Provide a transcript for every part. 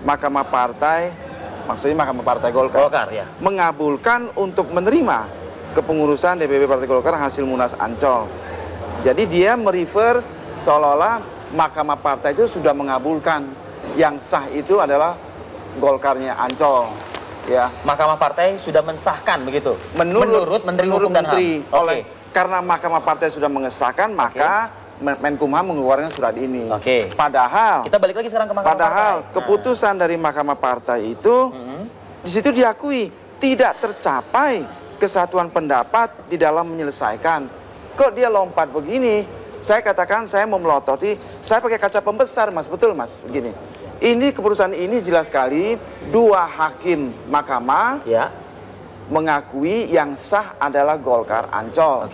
Mahkamah Partai, maksudnya Mahkamah Partai Golkar, ya, mengabulkan untuk menerima kepengurusan DPP Partai Golkar hasil Munas Ancol. Jadi dia merefer seolah-olah Mahkamah Partai itu sudah mengabulkan, yang sah itu adalah Golkarnya Ancol. Ya. Mahkamah Partai sudah mensahkan begitu. Menurut Menteri Hukum dan HAM. Karena Mahkamah Partai sudah mengesahkan, maka Menkumham mengeluarkan surat ini. Padahal kita balik lagi sekarang ke Mahkamah Partai. Keputusan dari Mahkamah Partai itu di situ diakui tidak tercapai kesatuan pendapat di dalam menyelesaikan. Kok dia lompat begini? Saya katakan saya mau melototi, saya pakai kaca pembesar, Mas. Betul, Mas. Begini. Ini keputusan ini jelas sekali dua hakim mahkamah mengakui yang sah adalah Golkar Ancol.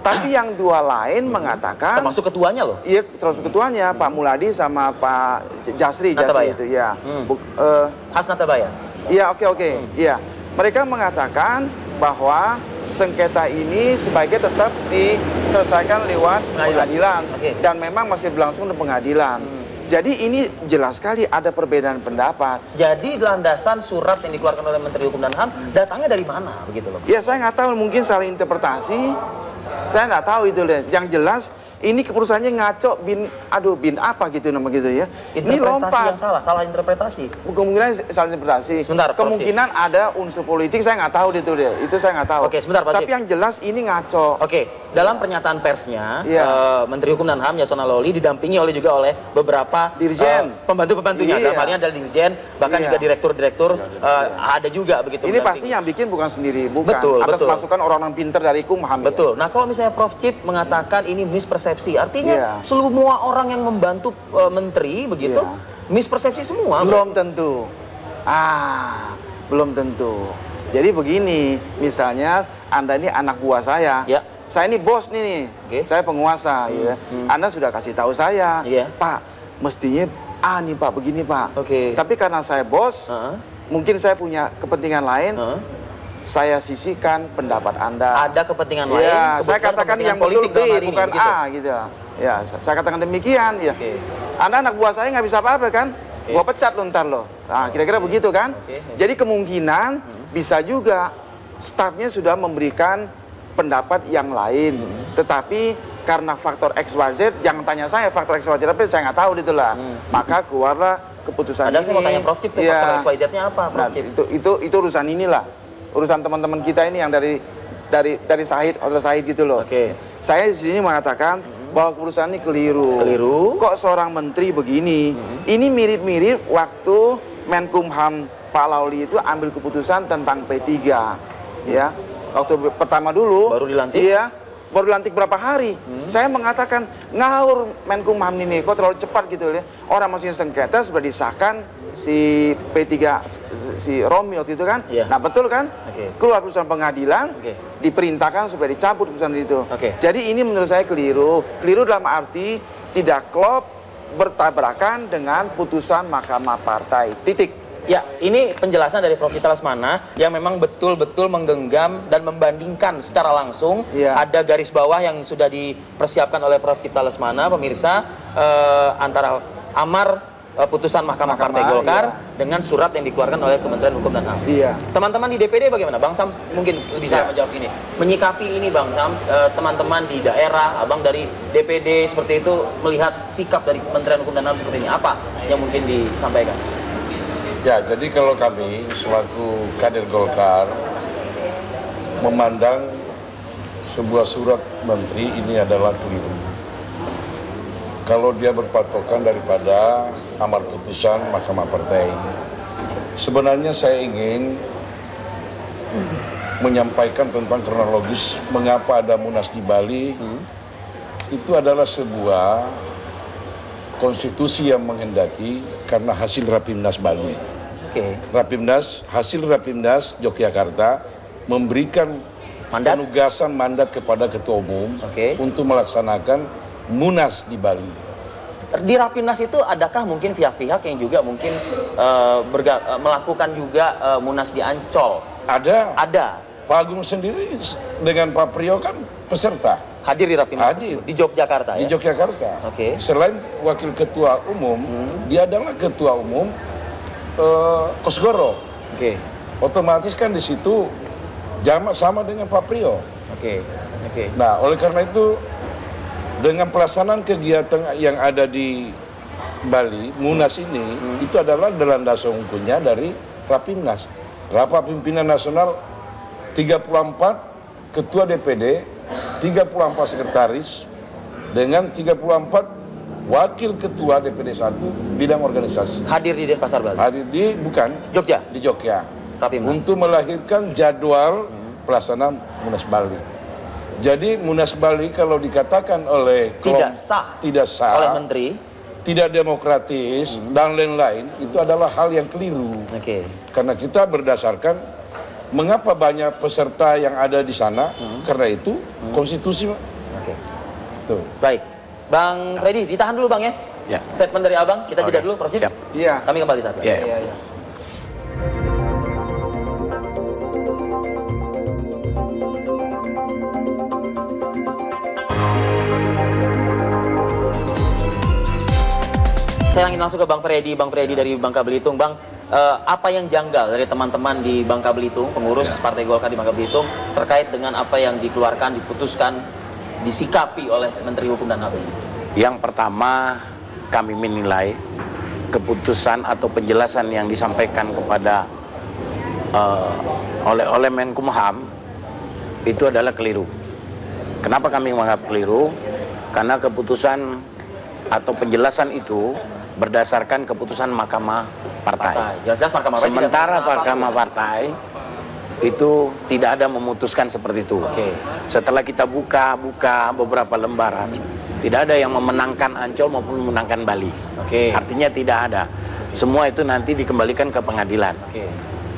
Tapi yang dua lain mengatakan, termasuk ketuanya loh. Iya, termasuk ketuanya Pak Muladi sama Pak Jasri itu ya. Hasnatabaya. Iya, oke. Iya. Mereka mengatakan bahwa sengketa ini sebaiknya tetap diselesaikan lewat pengadilan dan memang masih berlangsung di pengadilan. Jadi ini jelas sekali ada perbedaan pendapat. Jadi landasan surat yang dikeluarkan oleh Menteri Hukum dan HAM datangnya dari mana begitu loh? Ya saya nggak tahu, mungkin salah interpretasi. Saya nggak tahu itu deh. Yang jelas ini keputusannya ngaco bin apa gitu nama gitu ya. Ini lompat. Yang salah interpretasi. Kemungkinan salah interpretasi. Sebentar, kemungkinan ada unsur politik, saya nggak tahu itu deh. Itu saya nggak tahu. Sebentar, Pak. Tapi yang jelas ini ngaco. Dalam pernyataan persnya, Menteri Hukum dan HAM Yasona Lawli didampingi juga oleh beberapa dirjen, pembantu-pembantunya. Dalam halnya adalah dirjen, bahkan juga direktur-direktur ada juga begitu. Ini pasti yang bikin bukan sendiri, bukan. Betul. Masukan orang-orang pinter dari Kumham. Betul. Nah, kalau misalnya Prof. Cip mengatakan ini mispersepsi, artinya semua orang yang membantu menteri begitu mispersepsi semua. Belum tentu. Belum tentu. Jadi begini, misalnya Anda ini anak buah saya. Saya ini bos nih, saya penguasa, Anda sudah kasih tahu saya, Pak, mestinya nih Pak, begini Pak. Tapi karena saya bos, mungkin saya punya kepentingan lain, saya sisihkan pendapat Anda. Ada kepentingan lain. Saya katakan yang betul B, bukan A, gitu. Ya, saya katakan demikian. Anda anak buah saya nggak bisa apa-apa kan? Gua pecat lo ntar lo. Nah, kira-kira begitu kan? Jadi kemungkinan bisa juga stafnya sudah memberikan pendapat yang lain, tetapi karena faktor XYZ, jangan tanya saya faktor XYZ apa, saya nggak tahu itulah. Maka keluarlah keputusan ini. Saya mau tanya Prof. Cip, faktor XYZ-nya apa, Prof. Cip? Itu urusan inilah, urusan teman-teman kita ini yang dari Sahid atau Sahid gitu loh. Saya di sini mengatakan bahwa keputusan ini keliru. Kok seorang menteri begini? Ini mirip-mirip waktu Menkumham Pak Lawli itu ambil keputusan tentang P3, ya. Waktu pertama dulu baru dilantik. Baru dilantik berapa hari. Saya mengatakan ngawur Menkumham ini, kok terlalu cepat gitu ya. Orang masih sengketa sudah disahkan si P3 si Romi waktu itu kan. Nah, betul kan? Keluar putusan pengadilan, diperintahkan supaya dicabut putusan itu. Jadi ini menurut saya keliru. Keliru dalam arti tidak klop, bertabrakan dengan putusan Mahkamah Partai. Titik. Ya, ini penjelasan dari Prof. Citra Lesmana yang memang betul-betul menggenggam dan membandingkan secara langsung. Ada garis bawah yang sudah dipersiapkan oleh Prof. Citra Lesmana, pemirsa, antara amar putusan Mahkamah Partai Golkar dengan surat yang dikeluarkan oleh Kementerian Hukum dan HAM. Teman-teman di DPD bagaimana? Bang Sam mungkin bisa menjawab ini. Menyikapi ini Bang Sam, teman-teman di daerah, Abang dari DPD seperti itu melihat sikap dari Kementerian Hukum dan HAM seperti ini. Apa yang mungkin disampaikan? Ya, jadi kalau kami selaku kader Golkar memandang sebuah surat menteri ini adalah keliru. Kalau dia berpatokan daripada amar putusan Mahkamah Partai. Sebenarnya saya ingin menyampaikan tentang kronologis mengapa ada Munas di Bali. Itu adalah sebuah konstitusi yang menghendaki karena hasil Rapimnas Bali. Hasil Rapimnas Yogyakarta memberikan penugasan mandat kepada Ketua Umum untuk melaksanakan Munas di Bali. Di Rapimnas itu adakah mungkin pihak-pihak yang juga mungkin melakukan juga Munas di Ancol? Ada. Pak Agung sendiri dengan Pak Priyo kan peserta. Hadir di Rapimnas di Yogyakarta ya? Di Yogyakarta. Selain wakil ketua umum, dia adalah ketua umum Kosgoro. Oke. Otomatis kan di situ jamak sama dengan Pak Priyo. Oke. Nah, oleh karena itu dengan pelaksanaan kegiatan yang ada di Bali, Munas ini, itu adalah landasan hukumnya dari Rapimnas. Rapat Pimpinan Nasional 34 Ketua DPD, 34 Sekretaris, dengan 34 Wakil Ketua DPD 1 Bidang Organisasi. Hadir di Denpasar Bali? Hadir di, bukan, Jogja? Di Jogja. Rapimnas. Untuk melahirkan jadwal pelaksanaan Munas Bali. Jadi Munas Bali kalau dikatakan oleh tidak sah oleh menteri, tidak demokratis dan lain-lain, itu adalah hal yang keliru. Karena kita berdasarkan mengapa banyak peserta yang ada di sana, karena itu konstitusi. Tuh. Baik, Bang Freddy, ditahan dulu Bang ya. Ya. Statement dari Abang, kita jeda dulu, Prof. Siap. Iya. Kami kembali saat lagi. Iya. Saya ingin langsung ke Bang Freddy dari Bangka Belitung. Bang, apa yang janggal dari teman-teman di Bangka Belitung, pengurus Partai Golkar di Bangka Belitung, terkait dengan apa yang dikeluarkan, diputuskan, disikapi oleh Menteri Hukum dan HAM? Yang pertama, kami menilai keputusan atau penjelasan yang disampaikan kepada oleh Menkumham itu adalah keliru. Kenapa kami menganggap keliru? Karena keputusan atau penjelasan itu berdasarkan keputusan Mahkamah Partai. Jelas-jelas Mahkamah Partai. Sementara Mahkamah Partai itu tidak ada memutuskan seperti itu. Setelah kita buka beberapa lembaran, tidak ada yang memenangkan Ancol maupun memenangkan Bali. Artinya tidak ada. Semua itu nanti dikembalikan ke pengadilan.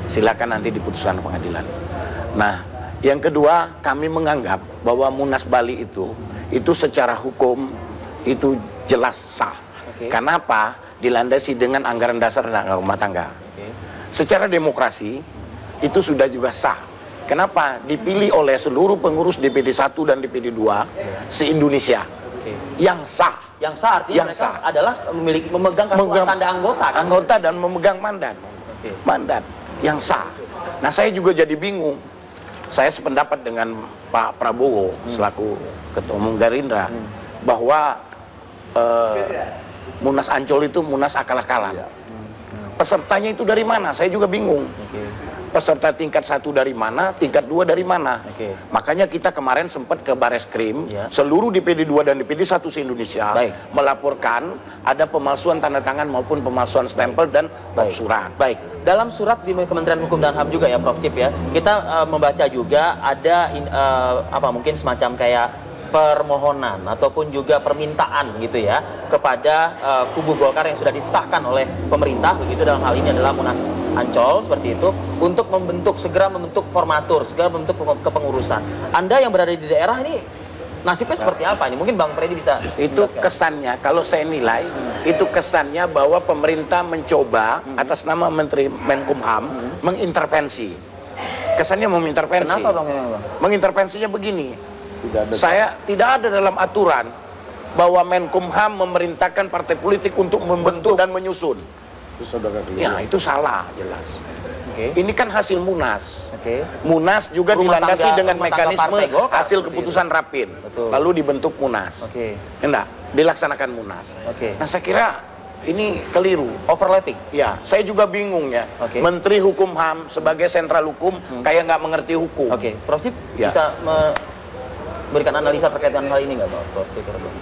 Silakan nanti diputuskan pengadilan. Nah, yang kedua, kami menganggap bahwa Munas Bali itu secara hukum itu jelas sah. Kenapa? Dilandasi dengan anggaran dasar dan anggaran rumah tangga. Secara demokrasi itu sudah juga sah. Kenapa? Dipilih oleh seluruh pengurus DPD 1 dan DPD 2 se-Indonesia. Yang sah. Yang sah artinya yang mereka sah adalah memegang tanda anggota. Anggota dan memegang mandat. Mandat yang sah. Nah, saya juga jadi bingung. Saya sependapat dengan Pak Prabowo selaku Ketua Umum Gerindra bahwa Munas Ancol itu Munas akal-akalan. Pesertanya itu dari mana? Saya juga bingung. Peserta tingkat 1 dari mana, tingkat 2 dari mana. Makanya kita kemarin sempat ke Bareskrim, seluruh DPD 2 dan DPD 1 se-Indonesia melaporkan ada pemalsuan tanda tangan maupun pemalsuan stempel dan surat. Baik, dalam surat di Kementerian Hukum dan HAM juga ya Prof. Cip ya, kita membaca juga ada mungkin semacam kayak permohonan ataupun juga permintaan gitu ya kepada kubu Golkar yang sudah disahkan oleh pemerintah, begitu dalam hal ini adalah Munas Ancol seperti itu, untuk segera membentuk formatur, segera membentuk kepengurusan. Anda yang berada di daerah ini nasibnya seperti apa ini? Mungkin Bang Freddy bisa itu menjelaskan. Kesannya, kalau saya nilai itu kesannya bahwa pemerintah mencoba atas nama Menteri Menkumham mengintervensi. Kesannya mengintervensi. Kenapa Bang? Mengintervensinya begini. Saya tidak ada dalam aturan bahwa Menkumham memerintahkan partai politik untuk membentuk dan menyusun. Ya, itu salah jelas. Ini kan hasil Munas. Munas juga dilandasi dengan mekanisme hasil keputusan Rapin. Lalu dibentuk Munas. Enggak, dilaksanakan Munas. Nah, saya kira ini keliru, overlapping. Ya, saya juga bingung ya. Menteri Hukum HAM sebagai sentral hukum kayak nggak mengerti hukum. Prof. Cip bisa berikan analisa terkait dengan hal ini nggak, Prof?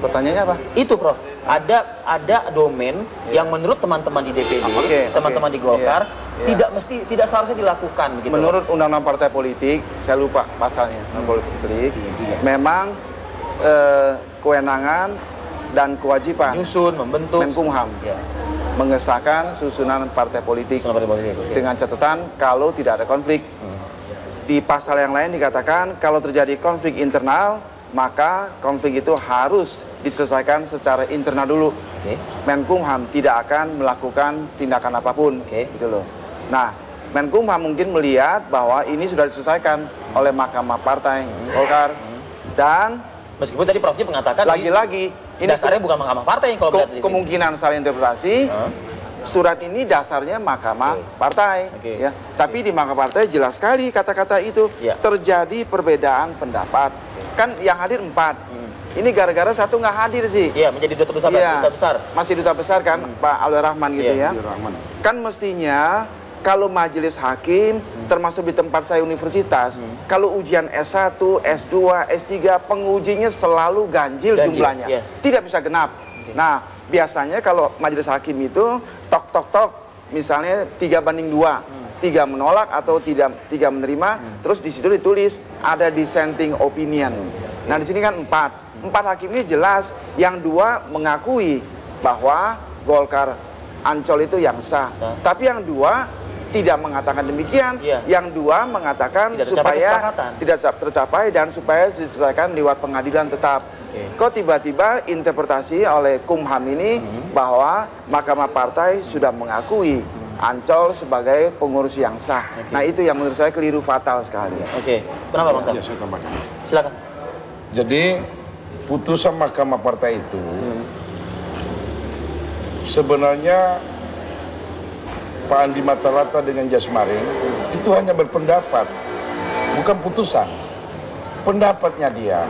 Pertanyaannya apa? Itu, Prof. Ada domain yang menurut teman-teman di DPD, teman-teman di Golkar, tidak seharusnya dilakukan. Gitu. Menurut Undang-Undang Partai Politik, saya lupa pasalnya, politik, memang kewenangan dan kewajiban nyusun, membentuk Menkumham mengesahkan susunan partai politik, dengan catatan kalau tidak ada konflik. Di pasal yang lain dikatakan kalau terjadi konflik internal, maka konflik itu harus diselesaikan secara internal dulu. Menkumham tidak akan melakukan tindakan apapun, gitu loh. Nah, Menkumham mungkin melihat bahwa ini sudah diselesaikan oleh Mahkamah Partai Golkar, dan meskipun tadi Prof. Cip mengatakan lagi-lagi ini dasarnya bukan Mahkamah Partai yang kalau kemungkinan salah interpretasi. surat ini dasarnya Mahkamah Partai, ya. Tapi di Mahkamah Partai jelas sekali kata-kata itu terjadi perbedaan pendapat. Kan yang hadir 4. Ini gara-gara satu nggak hadir sih. Iya, menjadi duta besar. Duta besar. Masih duta besar kan, Pak Abdul Rahman gitu ya. Kan mestinya kalau majelis hakim, termasuk di tempat saya universitas, kalau ujian S1, S2, S3, pengujinya selalu ganjil jumlahnya. Tidak bisa genap. Nah, biasanya kalau majelis hakim itu tok, misalnya 3/2. 3 menolak atau 3 menerima, terus di situ ditulis ada dissenting opinion. Nah, di sini kan 4 hakim ini jelas, yang 2 mengakui bahwa Golkar Ancol itu yang sah. Tapi yang 2 tidak mengatakan demikian, yang 2 mengatakan supaya tidak tercapai dan supaya diselesaikan lewat pengadilan tetap. Kok tiba-tiba interpretasi oleh Kumham ini bahwa Mahkamah Partai sudah mengakui Ancol sebagai pengurus yang sah. Nah, itu yang menurut saya keliru fatal sekali. Kenapa Bang Sam? Ya, saya tambahkan. Silakan. Jadi putusan Mahkamah Partai itu sebenarnya Pak Andi Matalata dengan Jasmaring itu hanya berpendapat, bukan putusan. Pendapatnya dia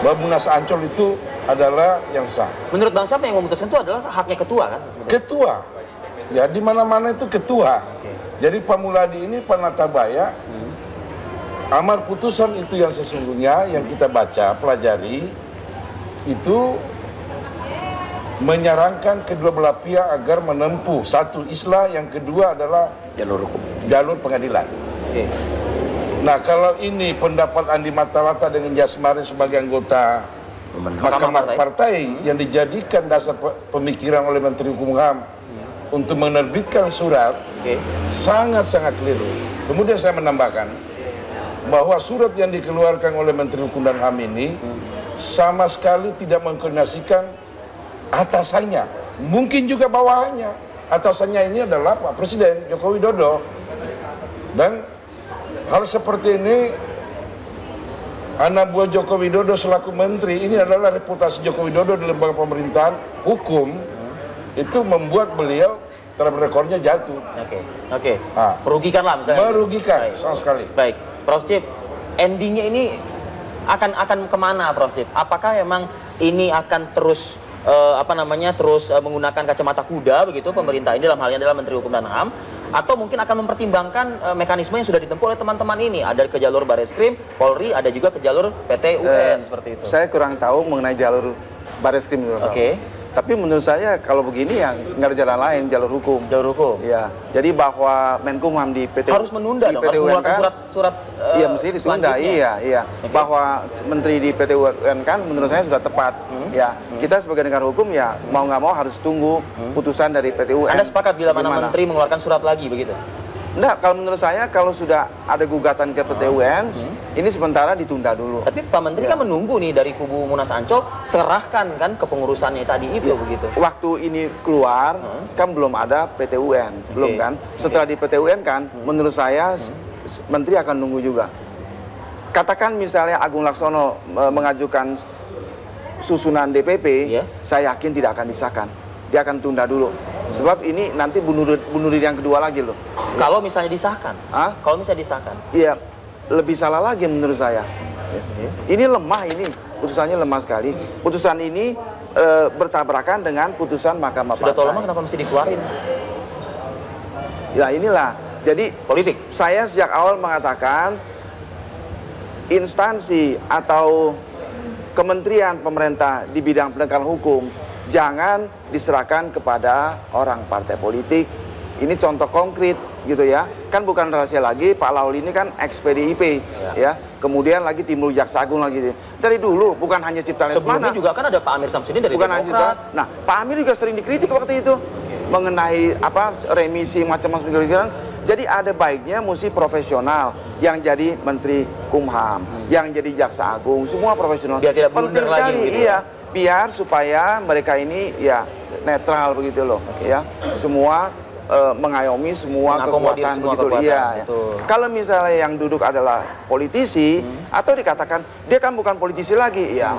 bahwa Munas Ancol itu adalah yang sah. Menurut Bang Sam yang memutuskan itu adalah haknya ketua kan? Ketua. Ya, di mana-mana itu ketua. Jadi Pak Muladi ini Panatabaya, amar putusan itu yang sesungguhnya yang kita baca, pelajari, itu menyarankan kedua belah pihak agar menempuh satu islah, yang kedua adalah jalur hukum, jalur pengadilan. Nah, kalau ini pendapat Andi Matalata dengan Jasmaring sebagai anggota Mahkamah Partai yang dijadikan dasar pemikiran oleh Menteri Hukum dan HAM untuk menerbitkan surat, sangat-sangat keliru. Kemudian saya menambahkan bahwa surat yang dikeluarkan oleh Menteri Hukum dan HAM ini sama sekali tidak mengkoordinasikan atasannya, mungkin juga bawahannya. Atasannya ini adalah Pak Presiden Joko Widodo. Dan hal seperti ini, anak buah Joko Widodo selaku menteri, ini adalah reputasi Joko Widodo di lembaga pemerintahan hukum, itu membuat beliau track rekornya jatuh. Merugikan lah misalnya. Merugikan, sama sekali. Baik, Prof. Cip, endingnya ini akan kemana, Prof. Cip? Apakah memang ini akan terus terus menggunakan kacamata kuda begitu pemerintah ini, dalam halnya adalah Menteri Hukum dan HAM, atau mungkin akan mempertimbangkan mekanisme yang sudah ditempuh oleh teman-teman ini, ada ke jalur Bareskrim, Polri, ada juga ke jalur PT UN seperti itu. Saya kurang tahu mengenai jalur Bareskrim. Tapi menurut saya kalau begini ya nggak ada jalan lain, jalur hukum. Jalur hukum. Ya. Jadi bahwa Menkumham di PT harus menunda dong, harus mengeluarkan surat. Iya, mesti ditunda. Iya. Bahwa menteri di PT UN kan menurut saya sudah tepat. Ya. Kita sebagai negara hukum ya mau nggak mau harus tunggu putusan dari PT UN. Anda sepakat bila mana menteri mengeluarkan surat lagi begitu? Enggak, kalau menurut saya kalau sudah ada gugatan ke PT UN, ini sementara ditunda dulu. Tapi Pak Menteri kan menunggu nih dari kubu Munas Ancol, serahkan kan kepengurusannya tadi itu begitu. Waktu ini keluar, kan belum ada PT UN, belum kan? Setelah di PT UN kan, menurut saya Menteri akan nunggu juga. Katakan misalnya Agung Laksono mengajukan susunan DPP, saya yakin tidak akan disahkan. Dia akan tunda dulu. Sebab ini nanti bunuh diri yang kedua lagi loh. Kalau misalnya disahkan? Kalau misalnya disahkan? Iya, lebih salah lagi menurut saya. Ini lemah ini, putusannya lemah sekali. Putusan ini bertabrakan dengan putusan Mahkamah Partai. Sudah tahu lama kenapa mesti dikeluarin? Ya inilah, jadi politik. Saya sejak awal mengatakan instansi atau kementerian pemerintah di bidang penegakan hukum jangan diserahkan kepada orang partai politik. Ini contoh konkret gitu ya. Kan bukan rahasia lagi, Pak Lauli ini kan ex-PDIP ya. Kemudian lagi Timur Jaksa Agung lagi. Dari dulu bukan hanya Cipta Lesmana. Sebelumnya juga kan ada Pak Amir Samsudin dari Demokrat. Nah, Pak Amir juga sering dikritik waktu itu mengenai remisi macam-macam. Jadi ada baiknya mesti profesional yang jadi Menteri Kumham, yang jadi Jaksa Agung, semua profesional. Biar tidak blunder lagi gitu. Iya, biar supaya mereka ini ya netral begitu loh, ya. Semua mengayomi semua kekuatan begitu. Iya. Kalau misalnya yang duduk adalah politisi atau dikatakan dia kan bukan politisi lagi, ya.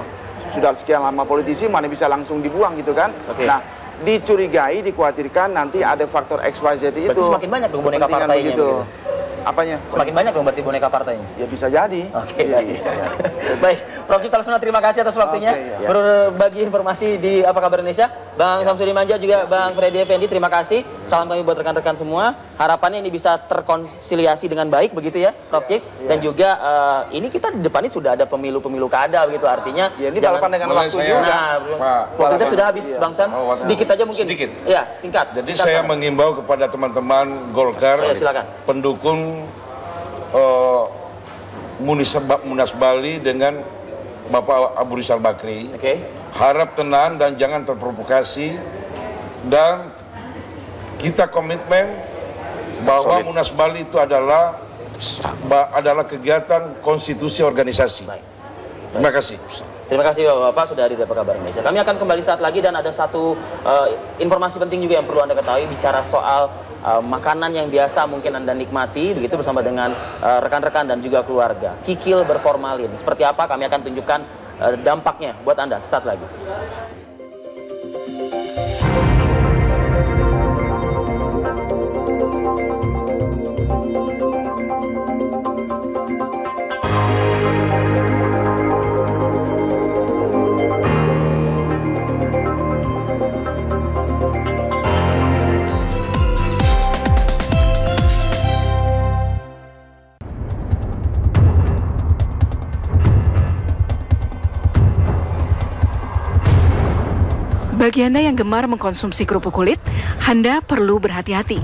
Sudah sekian lama politisi, mana bisa langsung dibuang gitu kan. Nah, dicurigai, dikhawatirkan nanti ada faktor XYZ itu. Berarti semakin banyak dong boneka Kepentingan partainya. begitu. Begitu. Apanya? Semakin banyak dong berarti boneka partainya. Ya bisa jadi. Oke. Iya, Baik, Prof. Cipta Lesmana, terima kasih atas waktunya berbagi informasi di Apa Kabar Indonesia. Bang Samsudin Manja juga Bang Freddy Effendi, terima kasih. Salam kami buat rekan-rekan semua. Harapannya ini bisa terkonsiliasi dengan baik begitu ya, Prof. Cip. Dan juga ini kita di depan ini sudah ada pemilu-pemilu kada begitu, artinya. Ya, ini balapan dengan waktu juga. Waktu kita sudah habis, Bang Sam. Sedikit aja mungkin. Sedikit. Ya, singkat. Jadi saya mengimbau kepada teman-teman Golkar, silakan. pendukung Munas Bali dengan Bapak Abu Rizal Bakri. Harap tenang dan jangan terprovokasi, dan kita komitmen bahwa Munas Bali itu adalah kegiatan konstitusi organisasi. Terima kasih. Terima kasih Bapak-Bapak sudah hadir di Apa Kabar Indonesia. Kami akan kembali saat lagi, dan ada satu informasi penting juga yang perlu Anda ketahui, bicara soal makanan yang biasa mungkin Anda nikmati begitu bersama dengan rekan-rekan dan juga keluarga. Kikil berformalin. Seperti apa, kami akan tunjukkan dampaknya buat Anda sesaat lagi. Bagi Anda yang gemar mengkonsumsi kerupuk kulit, Anda perlu berhati-hati.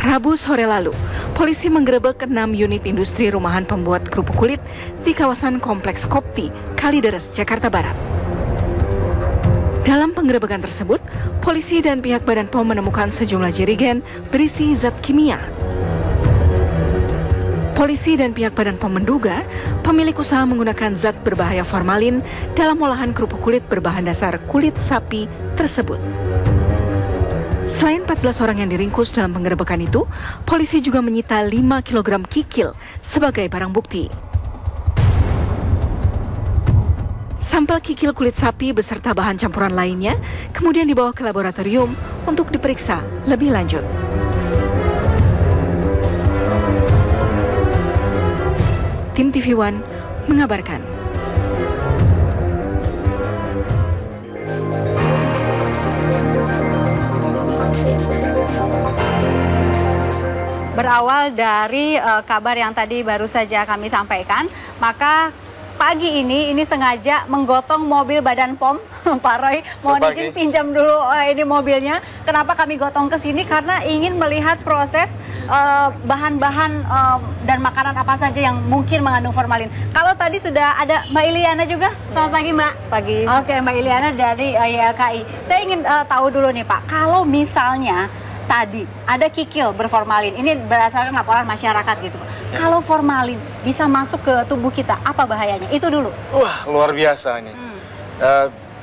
Rabu sore lalu, polisi menggerebek 6 unit industri rumahan pembuat kerupuk kulit di kawasan Kompleks Kopti, Kalideres, Jakarta Barat. Dalam penggerebekan tersebut, polisi dan pihak Badan POM menemukan sejumlah jerigen berisi zat kimia. Polisi dan pihak Badan POM menduga pemilik usaha menggunakan zat berbahaya formalin dalam olahan kerupuk kulit berbahan dasar kulit sapi tersebut. Selain 14 orang yang diringkus dalam penggerebekan itu, polisi juga menyita 5 kg kikil sebagai barang bukti. Sampel kikil kulit sapi beserta bahan campuran lainnya kemudian dibawa ke laboratorium untuk diperiksa lebih lanjut. Tim TV One mengabarkan. Berawal dari kabar yang tadi baru saja kami sampaikan, maka pagi ini sengaja menggotong mobil Badan POM. Pak Roy, mohon izin pinjam dulu ini mobilnya. Kenapa kami gotong ke sini? Karena ingin melihat proses bahan-bahan dan makanan apa saja yang mungkin mengandung formalin. Kalau tadi sudah ada Mbak Iliana juga. Selamat pagi Mbak. Pagi. Oke, Mbak Iliana dari YLKI. Saya ingin tahu dulu nih Pak, kalau misalnya tadi ada kikil berformalin, ini berdasarkan laporan masyarakat gitu Pak. Kalau formalin bisa masuk ke tubuh kita, apa bahayanya? Itu dulu. Wah, luar biasa ini.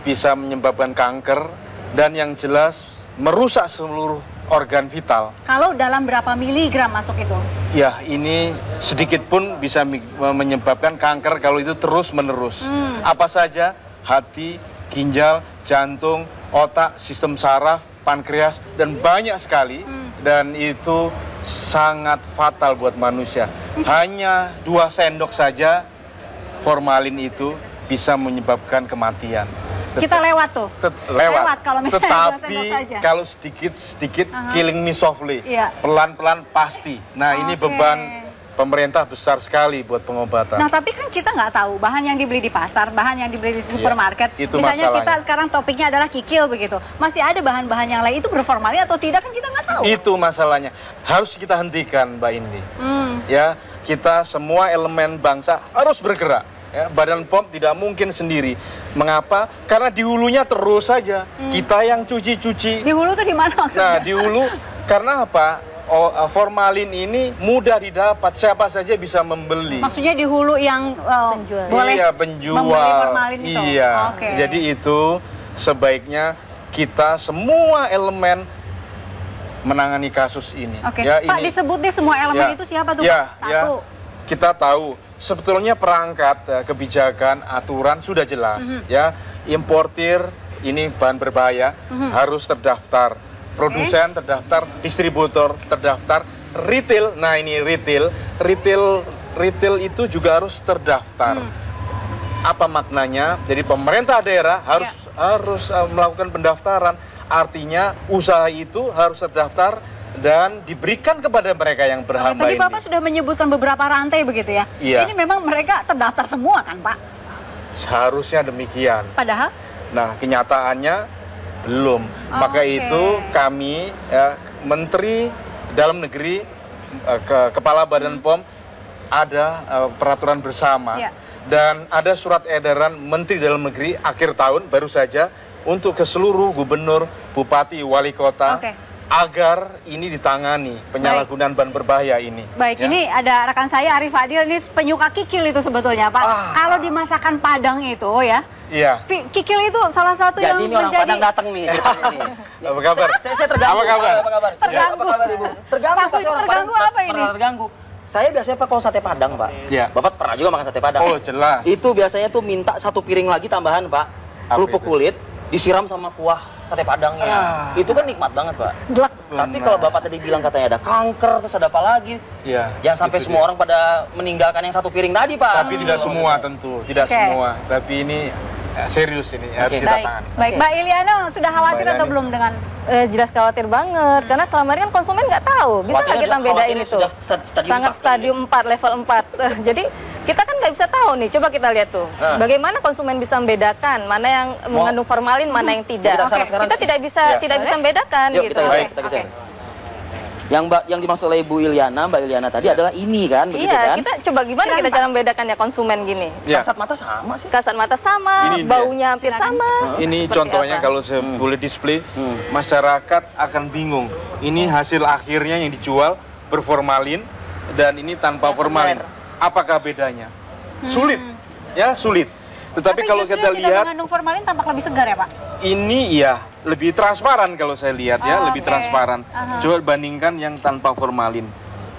Bisa menyebabkan kanker dan yang jelas merusak seluruh organ vital. Kalau dalam berapa miligram masuk itu? Ya, ini sedikit pun bisa menyebabkan kanker kalau itu terus-menerus. Apa saja? Hati, ginjal, jantung, otak, sistem saraf, pankreas, dan banyak sekali. Dan itu sangat fatal buat manusia. Hanya 2 sendok saja formalin itu bisa menyebabkan kematian. Kita lewat tuh. Lewat kalau misalnya tetapi kalau sedikit-sedikit killing me softly. Pelan-pelan pasti. Nah, ini beban pemerintah besar sekali buat pengobatan. Nah, tapi kan kita nggak tahu bahan yang dibeli di pasar, bahan yang dibeli di supermarket. Itu misalnya masalahnya. Kita sekarang topiknya adalah kikil begitu. Masih ada bahan-bahan yang lain itu berformalin atau tidak kan kita nggak tahu. Itu masalahnya. Harus kita hentikan, Mbak Indi. Ya, kita semua elemen bangsa harus bergerak. Ya, Badan POM tidak mungkin sendiri. Mengapa? Karena di hulunya terus saja. Kita yang cuci-cuci. Di hulu tuh di mana maksudnya? Nah, di hulu karena apa? Formalin ini mudah didapat, siapa saja bisa membeli. Maksudnya di hulu yang boleh penjual. membeli formalin itu? Iya, jadi itu sebaiknya kita semua elemen menangani kasus ini. Ya, Pak, disebut deh semua elemen itu siapa tuh? Satu. Kita tahu sebetulnya perangkat kebijakan aturan sudah jelas. Ya, importir ini bahan berbahaya harus terdaftar. Produsen terdaftar, distributor terdaftar, retail. Nah, ini retail itu juga harus terdaftar. Apa maknanya? Jadi pemerintah daerah harus melakukan pendaftaran. Artinya usaha itu harus terdaftar dan diberikan kepada mereka yang berhak. Tadi Bapak sudah menyebutkan beberapa rantai begitu ya. Iya. Ini memang mereka terdaftar semua kan Pak? Seharusnya demikian. Padahal? Nah, kenyataannya belum. Maka itu kami Menteri Dalam Negeri, Kepala Badan POM ada peraturan bersama dan ada surat edaran Menteri Dalam Negeri akhir tahun baru saja untuk ke seluruh gubernur, bupati, wali kota agar ini ditangani penyalahgunaan bahan berbahaya ini. Baik, ini ada rekan saya Arif Fadil, ini penyuka kikil itu sebetulnya Pak. Kalau di masakan Padang itu ya, kikil itu salah satu yang ini orang menjadi... Padang datang nih. Apa kabar? Saya terganggu. Apa kabar? Terganggu. Apa kabar Ibu? Terganggu. Maksud terganggu apa ini? Terganggu. Saya biasanya Pak kalau sate Padang Pak. Bapak pernah juga makan sate Padang? Oh jelas. Itu biasanya tuh minta 1 piring lagi tambahan Pak. Kerupuk kulit disiram sama kuah sate Padangnya. Itu kan nikmat banget Pak. Glek. Tapi kalau Bapak tadi bilang katanya ada kanker, terus ada apa lagi? Jangan sampai semua orang pada meninggalkan yang 1 piring tadi Pak. Tapi tidak semua tentu, tidak semua. Tapi ini serius ini harus kita tangani. Baik, Mbak Iliana sudah khawatir atau belum dengan? Jelas khawatir banget, karena selama ini kan konsumen nggak tahu. Bisa nggak kita bedain itu? Sangat stadium 4, level 4. Jadi kita kan nggak bisa tahu nih. Coba kita lihat tuh, bagaimana konsumen bisa membedakan mana yang mengandung formalin, mana yang tidak. Kita tidak bisa membedakan gitu. Kita geser. Yang dimaksud oleh Mbak Iliana tadi adalah ini kan, begitu kan? Kita coba gimana kita cara membedakan ya konsumen gini. Kasat mata sama sih. Kasat mata sama, baunya hampir sama. Ini contohnya kalau saya boleh display, masyarakat akan bingung. Ini hasil akhirnya yang dijual berformalin dan ini tanpa formalin. Apakah bedanya? Sulit, ya sulit. Tetapi kalau kita lihat, mengandung formalin tampak lebih segar ya Pak? Ini lebih transparan kalau saya lihat lebih transparan. Coba bandingkan yang tanpa formalin.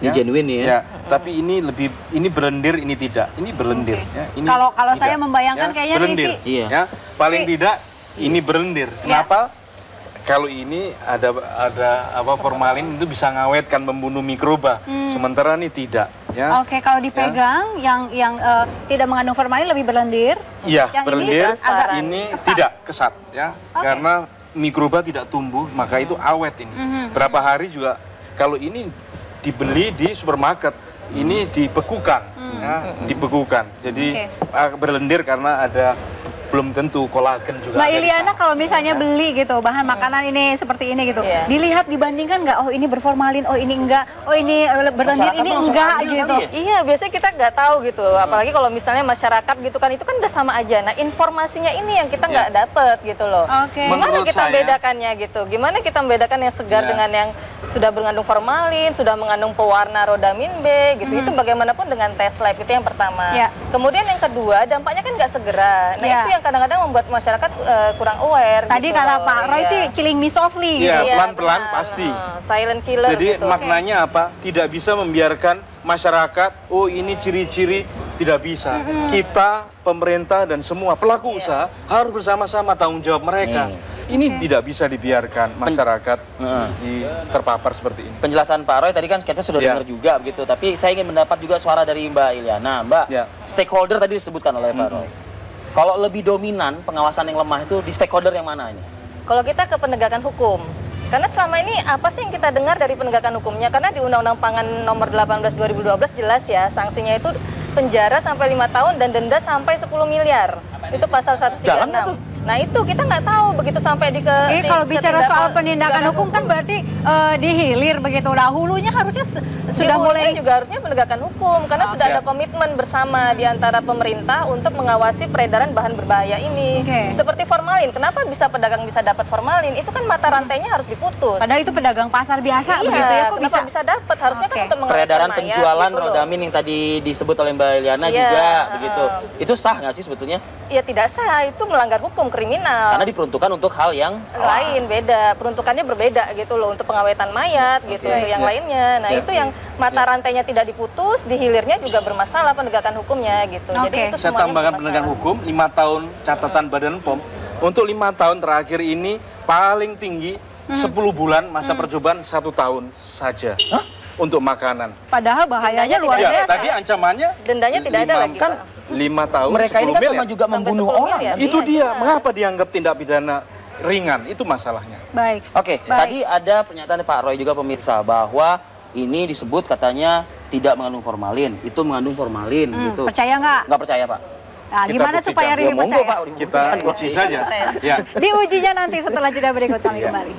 Ini genuine ya. Tapi ini berlendir, ini tidak. Ini berlendir. Kalau saya membayangkan kayaknya berlendir. ini Paling tidak ini berlendir. Kenapa? Kalau ini ada formalin itu bisa ngawetkan, membunuh mikroba. Sementara ini tidak. Oke, kalau dipegang yang tidak mengandung formalin lebih berlendir. Iya, berlendir. Ini tidak kesat ya. Karena mikroba tidak tumbuh, maka itu awet ini. Berapa hari juga kalau ini dibeli di supermarket, ini dibekukan, dibekukan. Jadi berlendir karena ada belum tentu kolagen juga. Mbak Iliana kalau misalnya beli gitu bahan makanan ini seperti ini gitu, dilihat dibandingkan nggak? Oh ini berformalin, oh ini enggak, oh ini berlendir, ini enggak gitu. Iya, biasanya kita nggak tahu gitu. Apalagi kalau misalnya masyarakat gitu kan, itu kan udah sama aja. Nah informasinya ini yang kita nggak dapet gitu loh. Gimana kita bedakannya gitu? Gimana kita membedakan yang segar dengan yang sudah mengandung formalin, sudah mengandung pewarna rodamin B gitu? Itu bagaimanapun dengan tes lab itu yang pertama. Kemudian yang kedua dampaknya kan nggak segera. Nah itu yang kadang-kadang membuat masyarakat kurang aware. Tadi gitu kata Pak Roy sih killing me softly. Iya, pelan-pelan pasti. Silent killer. Jadi gitu. maknanya apa? Tidak bisa membiarkan masyarakat, oh ini ciri-ciri, tidak bisa. Kita, pemerintah dan semua pelaku usaha harus bersama-sama tanggung jawab mereka. Ini tidak bisa dibiarkan masyarakat terpapar seperti ini. Penjelasan Pak Roy tadi kan kita sudah dengar juga begitu. Tapi saya ingin mendapat juga suara dari Mbak Iliana. Mbak, stakeholder tadi disebutkan oleh Pak Roy. Kalau lebih dominan pengawasan yang lemah itu di stakeholder yang mana ini? Kalau kita ke penegakan hukum, karena selama ini apa sih yang kita dengar dari penegakan hukumnya? Karena di Undang-Undang Pangan Nomor 18 2012 jelas ya, sanksinya itu penjara sampai 5 tahun dan denda sampai 10 miliar. Itu pasal 136. Jalan nggak tuh? Nah itu kita nggak tahu begitu sampai kalau bicara soal penindakan hukum kan berarti dihilir begitu. Nah hulunya harusnya sudah mulai juga harusnya penegakan hukum karena sudah ada komitmen bersama di antara pemerintah untuk mengawasi peredaran bahan berbahaya ini. Seperti formalin, kenapa bisa pedagang bisa dapat formalin? Itu kan mata rantainya harus diputus. Padahal itu pedagang pasar biasa begitu ya, kok bisa dapat? Harusnya kan untuk peredaran penjualan gitu rodamin yang tadi disebut oleh Mbak Iliana juga begitu. Itu sah nggak sih sebetulnya? Ya tidak sah, itu melanggar hukum kriminal. Karena diperuntukkan untuk hal yang lain, beda. Peruntukannya berbeda gitu loh, untuk pengawetan mayat gitu, untuk yang lainnya. Nah, itu yang mata rantainya tidak diputus, di hilirnya juga bermasalah penegakan hukumnya gitu. Jadi itu saya tambahkan penegakan hukum 5 tahun catatan Badan POM. Untuk 5 tahun terakhir ini paling tinggi 10 bulan masa percobaan 1 tahun saja. Untuk makanan. Padahal bahayanya luar biasa. Ya, tadi ancamannya dendanya tidak ada lagi. Kan 5 tahun. Mereka ini kan sama juga membunuh orang. Ya? Itu dia. Mengapa dianggap tindak pidana ringan? Itu masalahnya. Baik. Oke, tadi ada pernyataan Pak Roy juga pemirsa bahwa ini disebut katanya tidak mengandung formalin. Itu mengandung formalin gitu. Percaya nggak? Nggak percaya, Pak. Nah, gimana supaya Riri percaya? Pak, kita uji saja. Ya. Diujinya nanti setelah jeda berikut kami kembali.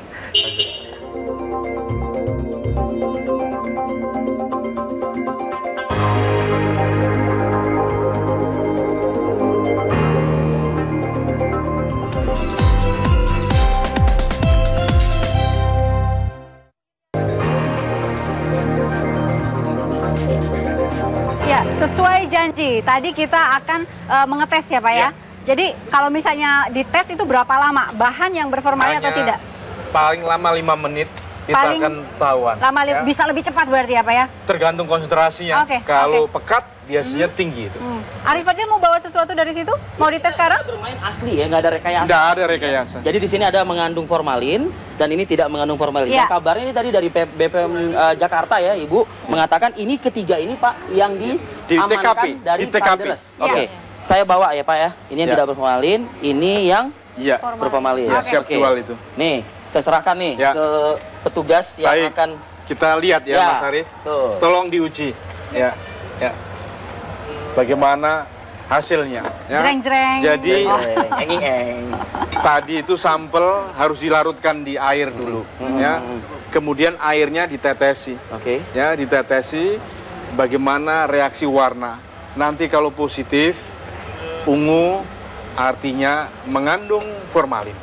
Sesuai janji, tadi kita akan mengetes ya Pak ya. Jadi kalau misalnya dites itu berapa lama? Bahan yang berformalin atau tidak? Paling lama 5 menit kita akan tahuan. Lama ya? Bisa lebih cepat berarti ya Pak ya? Tergantung konsentrasinya. Kalau pekat biasanya tinggi itu. Arif Fadil mau bawa sesuatu dari situ? Mau dites sekarang? Bermain asli ya, nggak ada rekayasa. Nggak ada rekayasa. Jadi di sini ada mengandung formalin dan ini tidak mengandung formalin. Ya. Yang kabarnya ini tadi dari BPM Jakarta ya, Ibu mengatakan ini ketiga ini Pak yang diamankan dari Panderes. Oke. Saya bawa ya Pak ya. Ini yang tidak berformalin, ini yang berformalin. Ya, siap jual itu. Nih, saya serahkan nih ke petugas yang akan kita lihat ya, Mas Arif. Tuh. Tolong diuji. Ya. Bagaimana hasilnya? Ya. Jreng-jreng. Jadi tadi itu sampel harus dilarutkan di air dulu, ya. Kemudian airnya ditetesi. Ya, ditetesi. Bagaimana reaksi warna? Nanti kalau positif, ungu artinya mengandung formalin.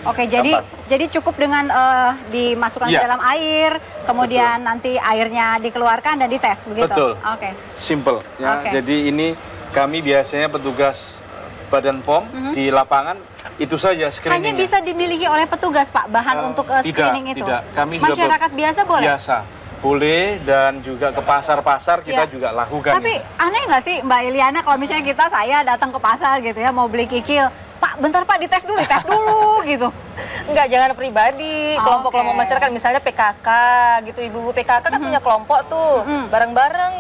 Oke, jadi cukup dengan dimasukkan ke dalam air, kemudian nanti airnya dikeluarkan dan dites, begitu? Betul. Oke. Simple. Ya. Jadi ini kami biasanya petugas Badan POM di lapangan itu saja screeningnya. Hanya bisa dimiliki oleh petugas Pak bahan untuk screening itu? Tidak, kami masyarakat biasa boleh? Biasa. Boleh, dan juga ke pasar-pasar kita juga lakukan. Tapi aneh nggak sih Mbak Iliana kalau misalnya saya datang ke pasar gitu ya, mau beli kikil, Pak bentar Pak dites dulu gitu. Enggak, jangan pribadi, kelompok-kelompok masyarakat, misalnya PKK gitu, ibu-ibu PKK kan punya kelompok tuh, bareng-bareng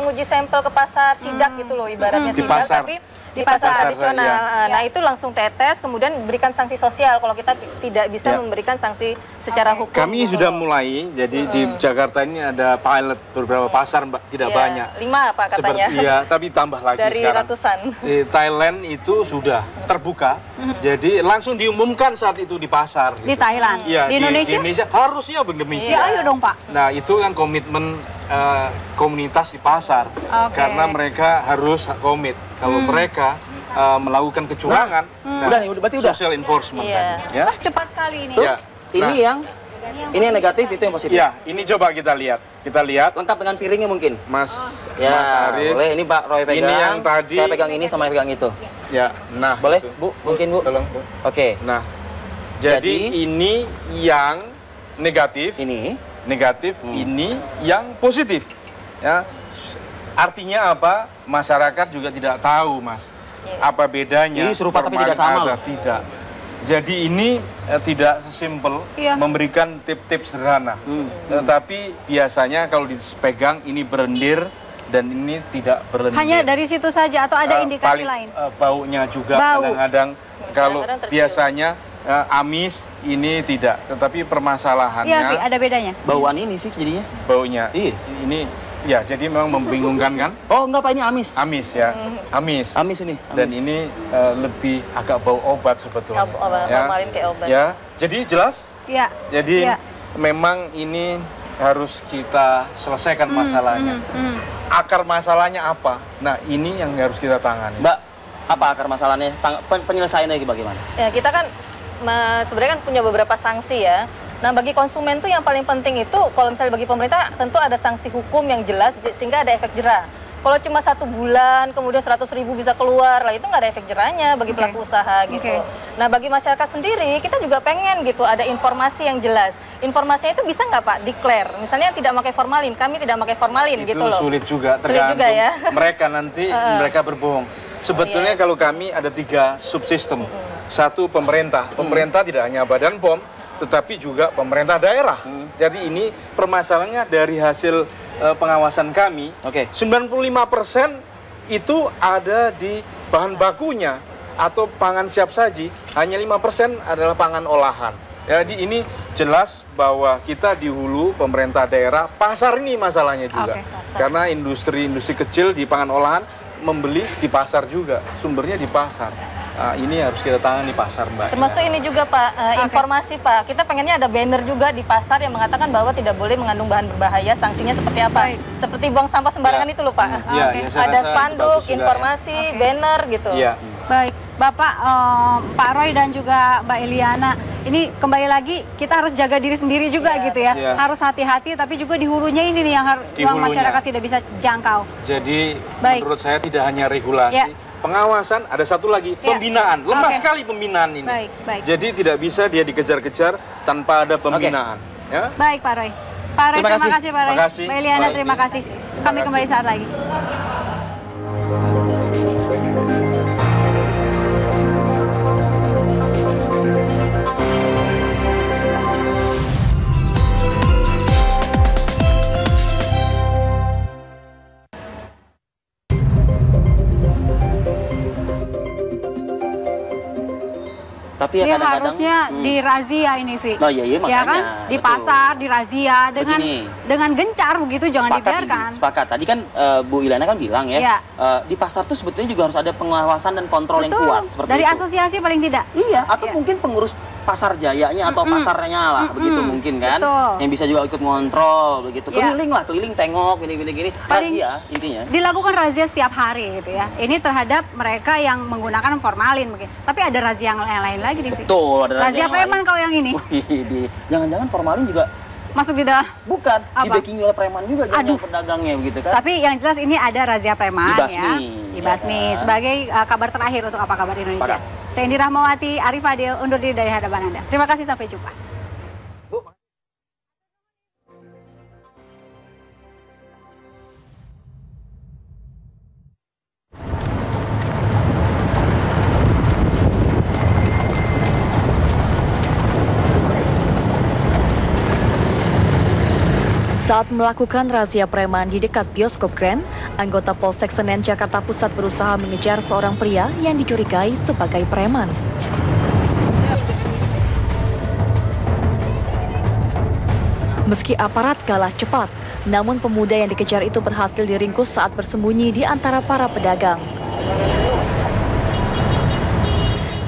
nguji sampel ke pasar, sidak gitu loh ibaratnya sidak, tapi di pasar tradisional. Nah itu langsung tetes, kemudian berikan sanksi sosial kalau kita tidak bisa memberikan sanksi secara hukum. Kami sudah mulai, jadi di Jakarta ini ada pilot beberapa pasar, tidak banyak. 5 Pak katanya. Iya, tapi tambah lagi dari sekarang. Ratusan. Di Thailand itu sudah terbuka, jadi langsung diumumkan saat itu di pasar. Di Thailand? Iya, di Indonesia? Harusnya demikian. Ya ayo dong Pak. Nah itu kan komitmen komunitas di pasar, karena mereka harus komit. Kalau mereka melakukan kecurangan, berarti udah social enforcement. Ya. Cepat sekali ini. Ini yang negatif, itu yang positif. Ya, ini coba kita lihat. Lengkap dengan piringnya mungkin, Mas. Ya, Mas Arif. boleh. Ini Pak Roy pegang. Ini yang tadi. Saya pegang ini sama pegang itu. Ya, nah. Boleh, itu. Bu? Mungkin Bu. Tolong, Bu. Oke. Nah, jadi ini yang negatif. Ini yang positif. Ya. Artinya apa? Masyarakat juga tidak tahu, Mas. Apa bedanya? Ini serupa tapi tidak sama loh. Tidak. Jadi ini tidak sesimpel memberikan tip-tip sederhana. Tetapi biasanya kalau dipegang ini berendir dan ini tidak berendir. Hanya dari situ saja atau ada indikasi lain? Baunya juga kadang-kadang kalau biasanya amis ini tidak. Tetapi permasalahannya. Iya, ada bedanya. Bauan ini sih jadinya. Baunya. Ini. Ya, jadi memang membingungkan kan? Oh, enggak Pak, ini amis. Amis ya, amis. Amis ini. Dan ini lebih agak bau obat sebetulnya. Formalin kayak obat. Ya, jadi jelas? Iya. Jadi memang ini harus kita selesaikan masalahnya. Akar masalahnya apa? Nah, ini yang harus kita tangani. Mbak, apa akar masalahnya? Penyelesaiannya bagaimana? Ya, kita kan sebenarnya kan punya beberapa sanksi ya. Nah, bagi konsumen tuh yang paling penting itu, kalau misalnya bagi pemerintah, tentu ada sanksi hukum yang jelas sehingga ada efek jera. Kalau cuma 1 bulan, kemudian 100.000 bisa keluar, lah itu nggak ada efek jerahnya bagi pelaku usaha gitu. Nah, bagi masyarakat sendiri, kita juga pengen gitu ada informasi yang jelas. Informasinya itu bisa nggak Pak declare? Misalnya tidak pakai formalin, kami tidak pakai formalin itu gitu loh. Sulit juga, tergantung mereka nanti mereka berbohong. Sebetulnya kalau kami ada 3 subsistem. Satu pemerintah. Pemerintah tidak hanya Badan POM, tetapi juga pemerintah daerah. Jadi ini permasalahannya dari hasil pengawasan kami, 95% itu ada di bahan bakunya atau pangan siap saji, hanya 5% adalah pangan olahan. Jadi ini jelas bahwa kita di hulu pemerintah daerah, pasar ini masalahnya juga. Karena industri-industri kecil di pangan olahan membeli di pasar juga, sumbernya di pasar. Ini harus kita tangani pasar, Mbak. Termasuk ini juga Pak, informasi Pak, kita pengennya ada banner juga di pasar yang mengatakan bahwa tidak boleh mengandung bahan berbahaya, sanksinya seperti apa? Seperti buang sampah sembarangan itu loh Pak. Ada spanduk, informasi, banner gitu. Baik, Bapak, Pak Roy dan juga Mbak Iliana, ini kembali lagi kita harus jaga diri sendiri juga gitu ya. Harus hati-hati, tapi juga di hulunya ini nih yang masyarakat tidak bisa jangkau. Jadi menurut saya tidak hanya regulasi, pengawasan, ada satu lagi pembinaan. Lemah sekali pembinaan ini. Jadi tidak bisa dia dikejar-kejar tanpa ada pembinaan. Baik Pak Roy. Pak Roy, terima kasih Pak Roy. Mbak Iliana, terima kasih. Kami kembali saat lagi. Tapi ya kadang-kadang harusnya dirazia ini, Vi. Oh iya, makanya. Ya kan? Di pasar, dirazia dengan gencar begitu, jangan dibiarkan. Sepakat. Tadi kan Bu Iliana kan bilang ya, di pasar tuh sebetulnya juga harus ada pengawasan dan kontrol yang kuat seperti dari itu. asosiasi paling tidak. Iya, atau mungkin pengurus pasar jayanya atau pasarnya lah, begitu mungkin kan. Yang bisa juga ikut ngontrol begitu. Keliling lah, keliling tengok gini. Razia intinya. Dilakukan razia setiap hari gitu ya. Ini terhadap mereka yang menggunakan formalin mungkin. Tapi ada razia yang lain lagi nih. Betul, ada razia preman kalau yang ini. Jangan-jangan formalin juga masuk di dalam? Bukan, di backing oleh preman juga jadi pedagangnya begitu kan. Tapi yang jelas ini ada razia preman dibasmi. Sebagai kabar terakhir untuk Apa Kabar Indonesia. Saya Indi Rahmawati, Arif Adil, undur diri dari hadapan Anda. Terima kasih, sampai jumpa. Saat melakukan razia preman di dekat bioskop Grand, anggota Polsek Senen Jakarta Pusat berusaha mengejar seorang pria yang dicurigai sebagai preman. Meski aparat kalah cepat, namun pemuda yang dikejar itu berhasil diringkus saat bersembunyi di antara para pedagang.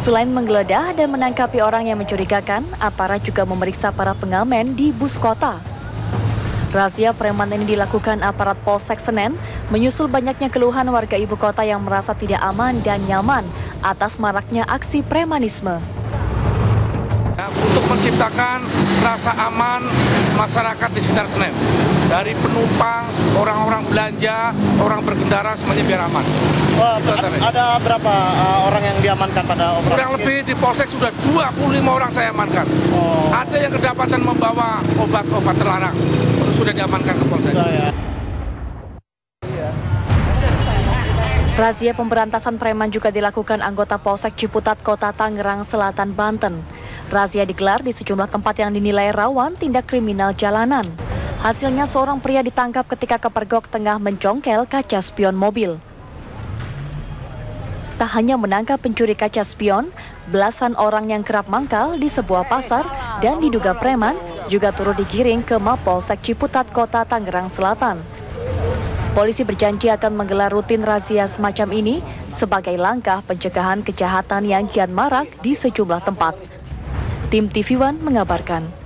Selain menggeledah dan menangkapi orang yang mencurigakan, aparat juga memeriksa para pengamen di bus kota. Razia preman ini dilakukan aparat Polsek Senen menyusul banyaknya keluhan warga ibu kota yang merasa tidak aman dan nyaman atas maraknya aksi premanisme. Untuk menciptakan rasa aman masyarakat di sekitar Senen, dari penumpang, orang-orang belanja, orang berkendara, semuanya biar aman. Ada berapa orang yang diamankan pada operasi? Kurang lebih di Polsek sudah 25 orang saya amankan. Ada yang kedapatan membawa obat-obat terlarang, sudah diamankan ke Polsek. Razia pemberantasan preman juga dilakukan anggota Polsek Ciputat, Kota Tangerang Selatan, Banten. Razia digelar di sejumlah tempat yang dinilai rawan tindak kriminal jalanan. Hasilnya seorang pria ditangkap ketika kepergok tengah mencongkel kaca spion mobil. Tak hanya menangkap pencuri kaca spion, belasan orang yang kerap mangkal di sebuah pasar dan diduga preman juga turut digiring ke Mapolsek Ciputat, Kota Tangerang Selatan. Polisi berjanji akan menggelar rutin razia semacam ini sebagai langkah pencegahan kejahatan yang kian marak di sejumlah tempat. Tim TV One mengabarkan.